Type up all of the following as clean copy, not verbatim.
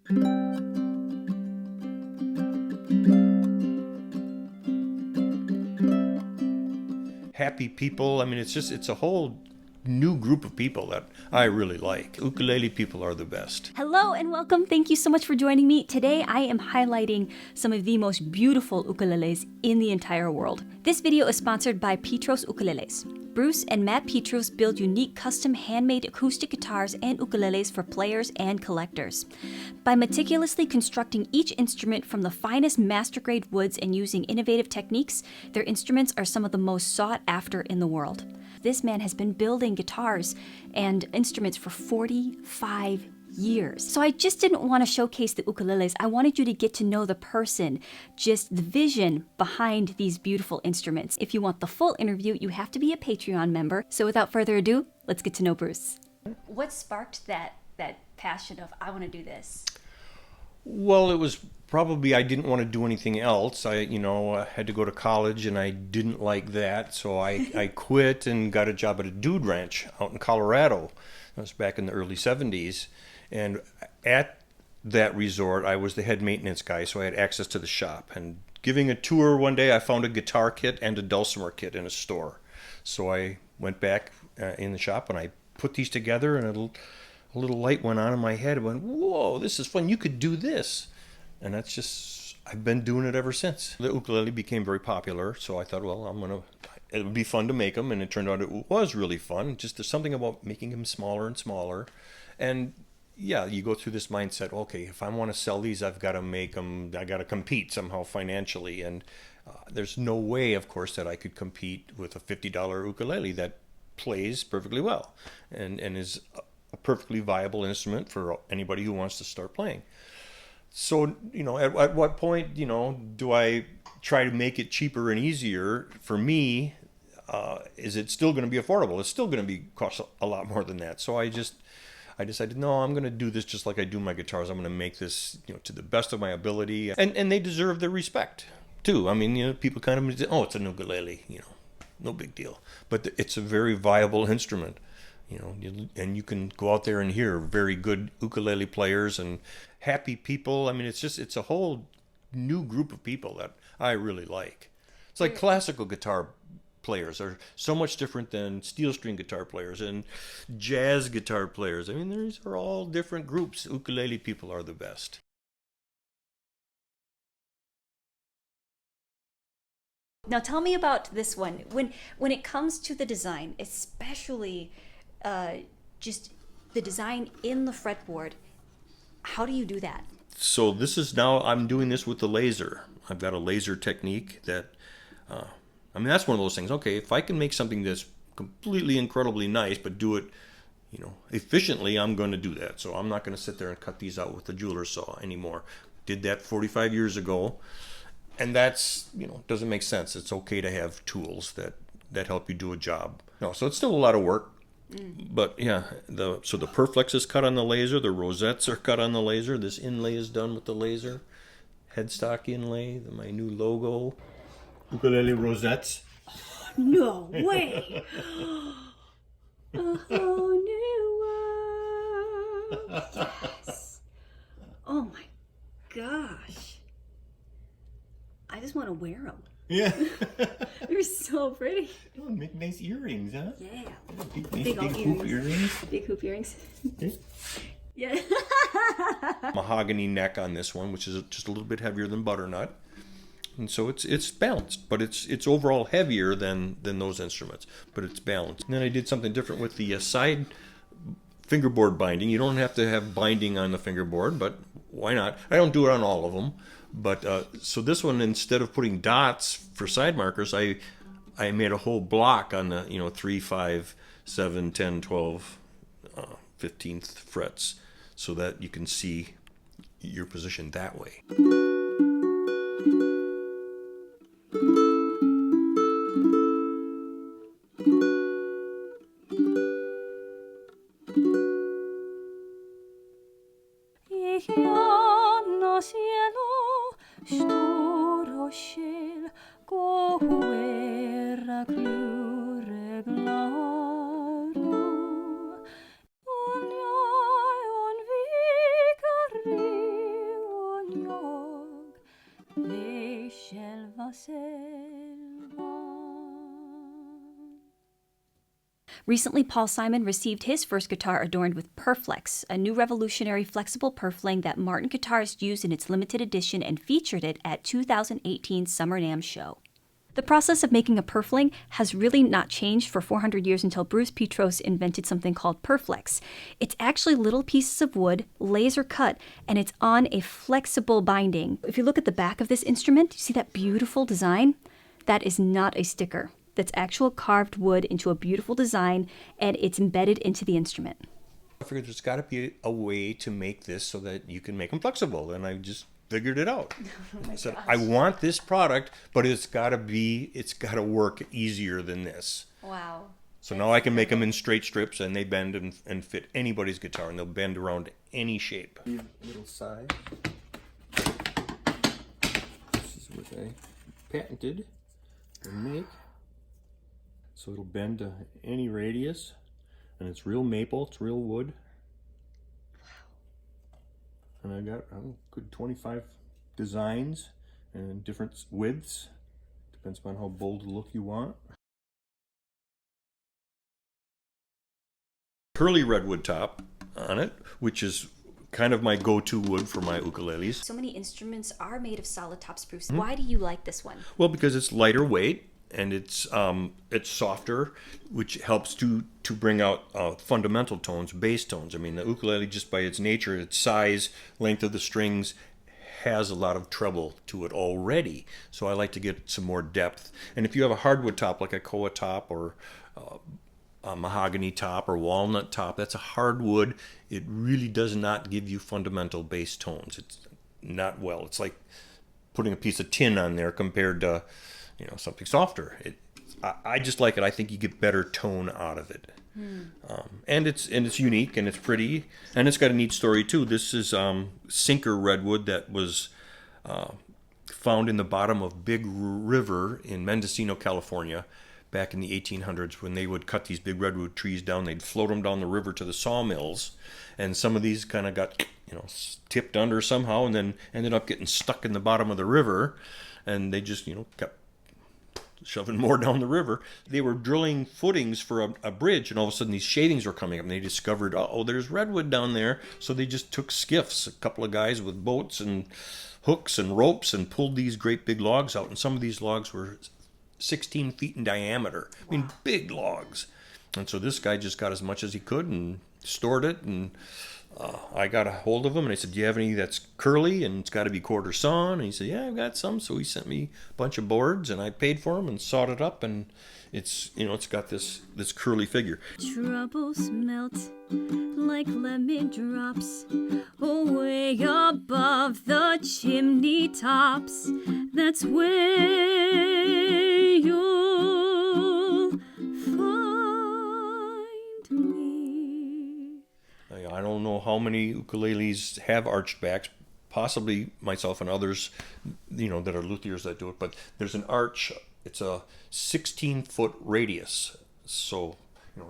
Happy people. I mean, it's a whole new group of people that I really like. Ukulele people are the best. Hello and welcome. Thank you so much for joining me. Today I am highlighting some of the most beautiful ukuleles in the entire world. This video is sponsored by Petros Ukuleles. Bruce and Matt Petros build unique custom handmade acoustic guitars and ukuleles for players and collectors. By meticulously constructing each instrument from the finest master-grade woods and using innovative techniques, their instruments are some of the most sought after in the world. This man has been building guitars and instruments for 45 years. So I just didn't want to showcase the ukuleles. I wanted you to get to know the person, just the vision behind these beautiful instruments. If you want the full interview, you have to be a Patreon member. So without further ado, let's get to know Bruce. What sparked that passion of, I want to do this? Well, it was probably I didn't want to do anything else. I had to go to college and I didn't like that. So I quit and got a job at a dude ranch out in Colorado. That was back in the early 70s. And at that resort, I was the head maintenance guy, so I had access to the shop. And giving a tour one day, I found a guitar kit and a dulcimer kit in a store. So I went back in the shop and I put these together, and a little light went on in my head. I went, whoa, this is fun. You could do this. And that's just, I've been doing it ever since. The ukulele became very popular, so I thought, well, it would be fun to make them. And it turned out it was really fun. Just there's something about making them smaller and smaller. And yeah, you go through this mindset, okay, if I want to sell these, I've got to make them, I got to compete somehow financially. And there's no way, of course, that I could compete with a $50 ukulele that plays perfectly well and is a perfectly viable instrument for anybody who wants to start playing. So, at what point, do I try to make it cheaper and easier? For me, is it still going to be affordable? It's still going to cost a lot more than that. So I decided, no, I'm going to do this just like I do my guitars. I'm going to make this, to the best of my ability. And they deserve the respect, too. I mean, people kind of say, oh, it's an ukulele, no big deal. But it's a very viable instrument, and you can go out there and hear very good ukulele players and happy people. I mean, it's a whole new group of people that I really like. It's like classical guitar players are so much different than steel string guitar players and jazz guitar players. I mean, these are all different groups. Ukulele people are the best. Now tell me about this one. When it comes to the design, especially just the design in the fretboard, how do you do that? So I'm doing this with the laser. I've got a laser technique that that's one of those things. Okay, if I can make something that's completely incredibly nice, but do it, efficiently, I'm going to do that. So I'm not going to sit there and cut these out with the jeweler's saw anymore. Did that 45 years ago, and that's, doesn't make sense. It's okay to have tools that help you do a job. No, so it's still a lot of work. But yeah, the perflex is cut on the laser. The rosettes are cut on the laser. This inlay is done with the laser. Headstock inlay, my new logo. Ukulele rosettes. No way! A whole new world. Yes. Oh my gosh. I just want to wear them. Yeah. They're so pretty. Oh, make nice earrings, huh? Yeah. Big hoop earrings. Big hoop earrings. Yeah. Mahogany neck on this one, which is just a little bit heavier than butternut. And so it's balanced, but it's overall heavier than those instruments, but it's balanced. And then I did something different with the side fingerboard binding. You don't have to have binding on the fingerboard, but why not? I don't do it on all of them. But so this one, instead of putting dots for side markers, I made a whole block on the 3, 5, 7, 10, 12, 15th frets, so that you can see your position that way. la selva. Recently, Paul Simon received his first guitar adorned with perflex, a new revolutionary flexible purfling that Martin guitarists used in its limited edition and featured it at 2018 Summer NAMM show. The process of making a purfling has really not changed for 400 years until Bruce Petros invented something called perflex. It's actually little pieces of wood, laser cut, and it's on a flexible binding. If you look at the back of this instrument, you see that beautiful design? That is not a sticker. That's actual carved wood into a beautiful design, and it's embedded into the instrument. I figured there's got to be a way to make this so that you can make them flexible, and I just figured it out. I said, I want this product, but it's got to work easier than this. Wow. So now I can make them in straight strips, and they bend and fit anybody's guitar, and they'll bend around any shape. Little size. This is what I patented and make. So it'll bend to any radius, and it's real maple, it's real wood. And I got a good 25 designs and different widths. Depends upon how bold a look you want. Curly redwood top on it, which is kind of my go-to wood for my ukuleles. So many instruments are made of solid top spruce. Why do you like this one? Well, because it's lighter weight and it's softer, which helps to bring out fundamental tones, bass tones. I mean, the ukulele, just by its nature, its size, length of the strings, has a lot of treble to it already. So I like to get some more depth. And if you have a hardwood top, like a koa top or a mahogany top or walnut top, that's a hardwood. It really does not give you fundamental bass tones. It's not well. It's like putting a piece of tin on there compared to something softer. I just like it. I think you get better tone out of it. And it's unique and it's pretty and it's got a neat story too. This is sinker redwood that was found in the bottom of Big River in Mendocino, California, back in the 1800s. When they would cut these big redwood trees down, they'd float them down the river to the sawmills, and some of these kind of got tipped under somehow and then ended up getting stuck in the bottom of the river, and they just kept shoving more down the river. They were drilling footings for a bridge, and all of a sudden these shavings were coming up, and they discovered, oh, there's redwood down there. So they just took skiffs, a couple of guys with boats and hooks and ropes, and pulled these great big logs out. And some of these logs were 16 feet in diameter. I mean, big logs. And so this guy just got as much as he could and stored it, and I got a hold of him and I said, do you have any that's curly and it's got to be quarter sawn? And he said, yeah, I've got some. So he sent me a bunch of boards and I paid for them and sawed it up, and it's got this curly figure. Troubles melt like lemon drops away above the chimney tops. That's where you'll find me. I don't know how many ukuleles have arched backs, possibly myself and others, that are luthiers that do it, but there's an arch. It's a 16-foot radius, so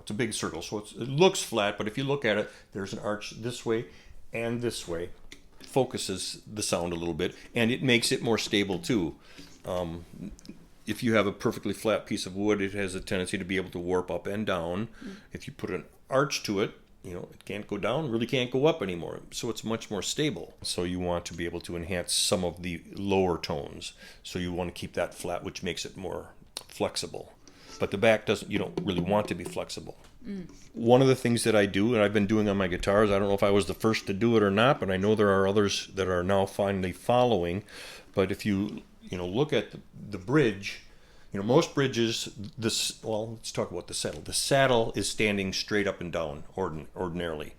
it's a big circle, so it looks flat, but if you look at it, there's an arch this way and this way. It focuses the sound a little bit, and it makes it more stable too. If you have a perfectly flat piece of wood, it has a tendency to be able to warp up and down. If you put an arch to it, it can't go down, really can't go up anymore. So it's much more stable. So you want to be able to enhance some of the lower tones. So you want to keep that flat, which makes it more flexible. But the back you don't really want to be flexible. One of the things that I do, and I've been doing on my guitars, I don't know if I was the first to do it or not, but I know there are others that are now finally following. But if you look at the bridge, most bridges, let's talk about the saddle. The saddle is standing straight up and down ordinarily.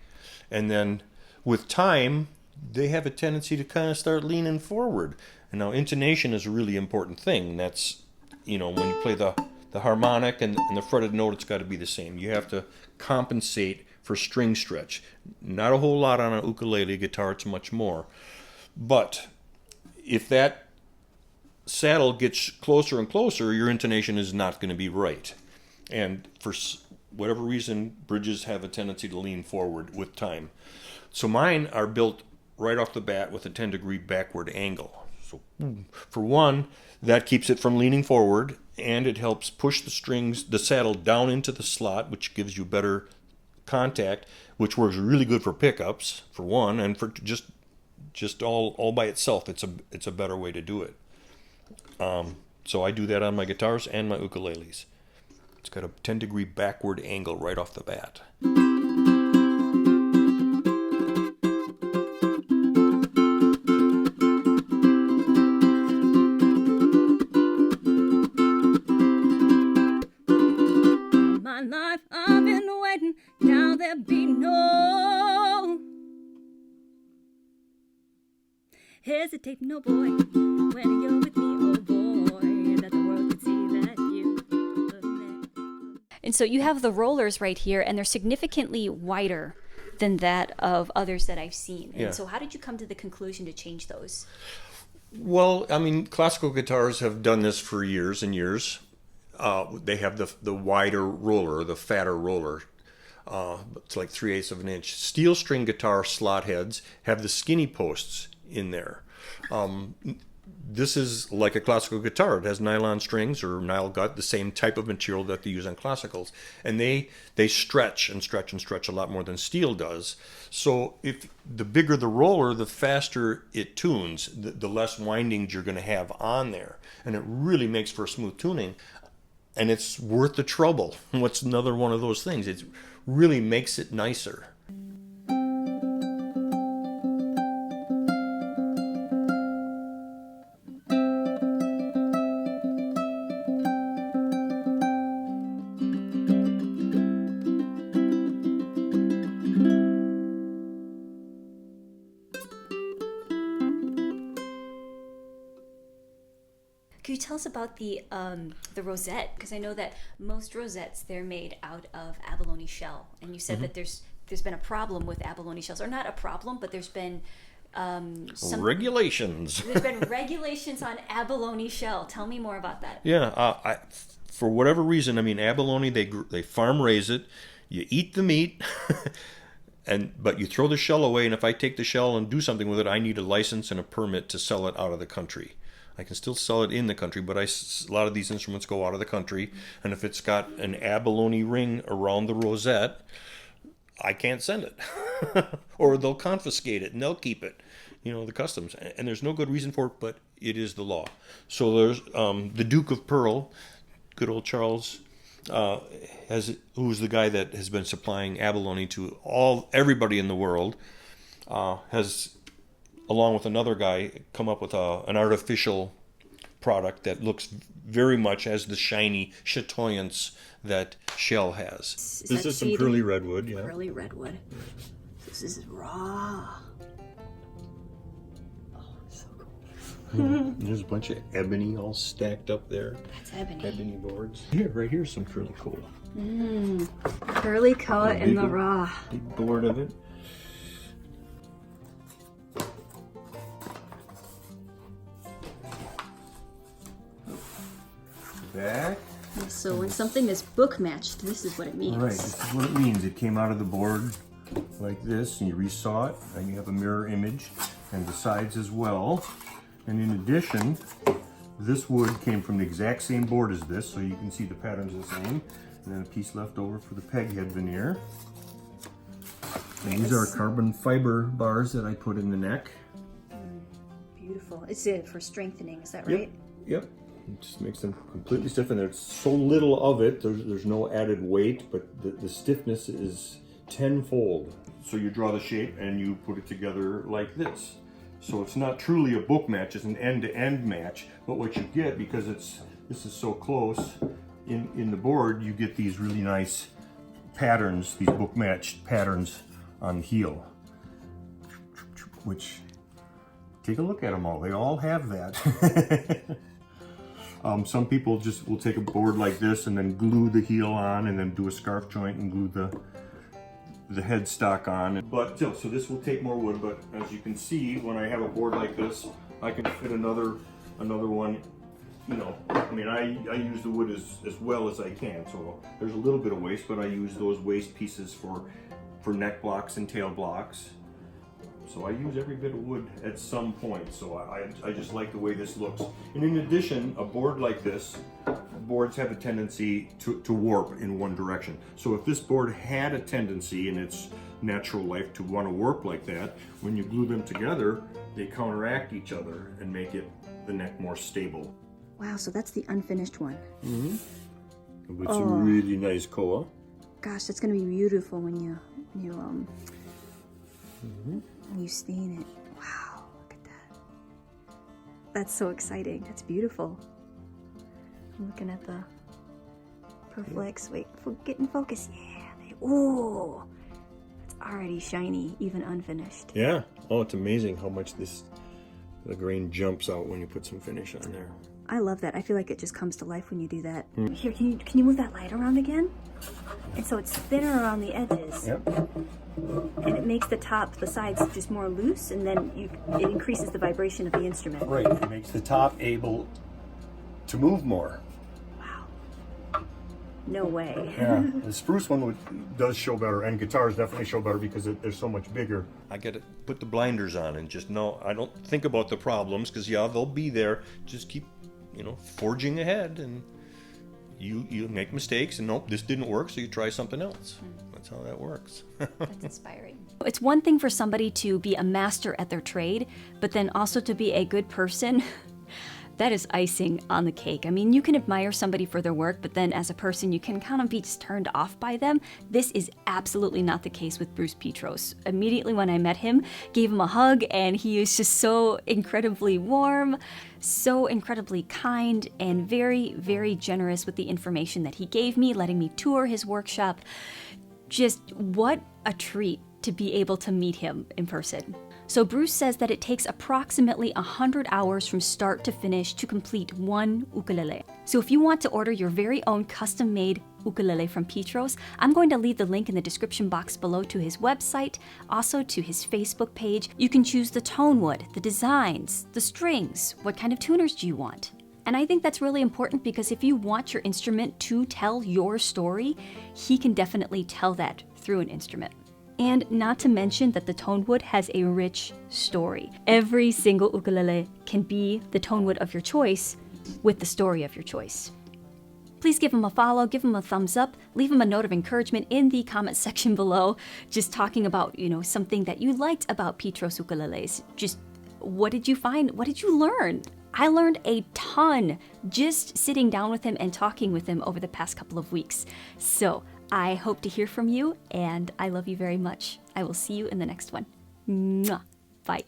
And then with time, they have a tendency to kind of start leaning forward. And now intonation is a really important thing. That's, when you play the harmonic and the fretted note, it's got to be the same. You have to compensate for string stretch. Not a whole lot on an ukulele. Guitar, it's much more. But if that saddle gets closer and closer, your intonation is not going to be right. And for whatever reason, bridges have a tendency to lean forward with time. So mine are built right off the bat with a 10-degree backward angle. So for one, that keeps it from leaning forward, and it helps push the strings, the saddle down into the slot, which gives you better contact, which works really good for pickups, for one, and for just all by itself, it's a better way to do it. So I do that on my guitars and my ukuleles. It's got a 10-degree backward angle right off the bat. My life, I've been waiting, now there be no hesitate, no boy, when you're with me, oh boy, that the world could see that you love me. And so you have the rollers right here, and they're significantly wider than that of others that I've seen. And so how did you come to the conclusion to change those? Well, I mean, classical guitars have done this for years and years. They have the wider roller, the fatter roller. It's like 3/8 of an inch. Steel string guitar slot heads have the skinny posts in there. This is like a classical guitar. It has nylon strings or nylon gut, the same type of material that they use on classicals. And they stretch and stretch and stretch a lot more than steel does. So if the bigger the roller, the faster it tunes, the less windings you're going to have on there. And it really makes for smooth tuning. And it's worth the trouble. What's another one of those things? It really makes it nicer. Can you tell us about the rosette? Because I know that most rosettes, they're made out of abalone shell, and you said that there's been a problem with abalone shells, or not a problem, but there's been some regulations. There's been regulations on abalone shell. Tell me more about that. Yeah, for whatever reason, I mean, abalone, they farm raise it. You eat the meat, but you throw the shell away. And if I take the shell and do something with it, I need a license and a permit to sell it out of the country. I can still sell it in the country, but a lot of these instruments go out of the country. And if it's got an abalone ring around the rosette, I can't send it. Or they'll confiscate it and they'll keep it. You know, the customs. And there's no good reason for it, but it is the law. So there's the Duke of Pearl, good old Charles, who's the guy that has been supplying abalone to everybody in the world, has, along with another guy, come up with an artificial product that looks very much as the shiny chatoyance that shell has. This is some curly redwood, yeah. Curly redwood. This is raw. Oh, so cool. There's a bunch of ebony all stacked up there. That's ebony. Ebony boards. Right here's some curly coal. Curly coal in the raw. Big board of it. Back. So when something is book matched, this is what it means. Right, this is what it means. It came out of the board like this, and you resaw it, and you have a mirror image, and the sides as well. And in addition, this wood came from the exact same board as this, so you can see the patterns the same. And then a piece left over for the peg head veneer. And these are carbon fiber bars that I put in the neck. Beautiful. It's for strengthening, is that right? Yep. It just makes them completely stiff, and there's so little of it, there's no added weight, but the stiffness is tenfold. So you draw the shape and you put it together like this. So it's not truly a book match, it's an end-to-end match, but what you get, because this is so close in the board, you get these really nice patterns, these book matched patterns on the heel, which, take a look at them all, they all have that. Some people just will take a board like this and then glue the heel on, and then do a scarf joint and glue the headstock on. But still, so this will take more wood, but as you can see, when I have a board like this, I can fit another one. You know, I mean, I use the wood as well as I can, so there's a little bit of waste, but I use those waste pieces for neck blocks and tail blocks. So I use every bit of wood at some point, so I just like the way this looks. And in addition, a board like this, boards have a tendency to warp in one direction. So if this board had a tendency in its natural life to want to warp like that, when you glue them together, they counteract each other and make the neck more stable. Wow, so that's the unfinished one. It's a really nice koa. Gosh, that's gonna be beautiful when you stain it. Wow, look at that. That's so exciting. That's beautiful. I'm looking at the perflex. Wait, get in focus. Yeah. Ooh, it's already shiny, even unfinished. Yeah. Oh, it's amazing how much the grain jumps out when you put some finish on there. I love that. I feel like it just comes to life when you do that. Here, can you move that light around again? And so it's thinner around the edges. Yep. And it makes the sides just more loose, and then it increases the vibration of the instrument. Right. It makes the top able to move more. Wow. No way. Yeah. The spruce one does show better, and guitars definitely show better because they're so much bigger. I got to put the blinders on and just know I don't think about the problems because they'll be there. Just keep, forging ahead, and you make mistakes, and nope, this didn't work, so you try something else. That's how that works. That's inspiring. It's one thing for somebody to be a master at their trade, but then also to be a good person. That is icing on the cake. I mean, you can admire somebody for their work, but then as a person, you can kind of be just turned off by them. This is absolutely not the case with Bruce Petros. Immediately when I met him, gave him a hug, and he is just so incredibly warm, so incredibly kind, and very, very generous with the information that he gave me, letting me tour his workshop. Just what a treat to be able to meet him in person. So Bruce says that it takes approximately 100 hours from start to finish to complete one ukulele. So if you want to order your very own custom-made ukulele from Petros, I'm going to leave the link in the description box below to his website, also to his Facebook page. You can choose the tone wood, the designs, the strings, what kind of tuners do you want? And I think that's really important because if you want your instrument to tell your story, he can definitely tell that through an instrument. And not to mention that the tone wood has a rich story. Every single ukulele can be the tone wood of your choice with the story of your choice. Please give him a follow, give him a thumbs up, leave him a note of encouragement in the comment section below, just talking about, something that you liked about Petros ukuleles. Just what did you find? What did you learn? I learned a ton just sitting down with him and talking with him over the past couple of weeks. So I hope to hear from you, and I love you very much. I will see you in the next one. Mwah. Bye.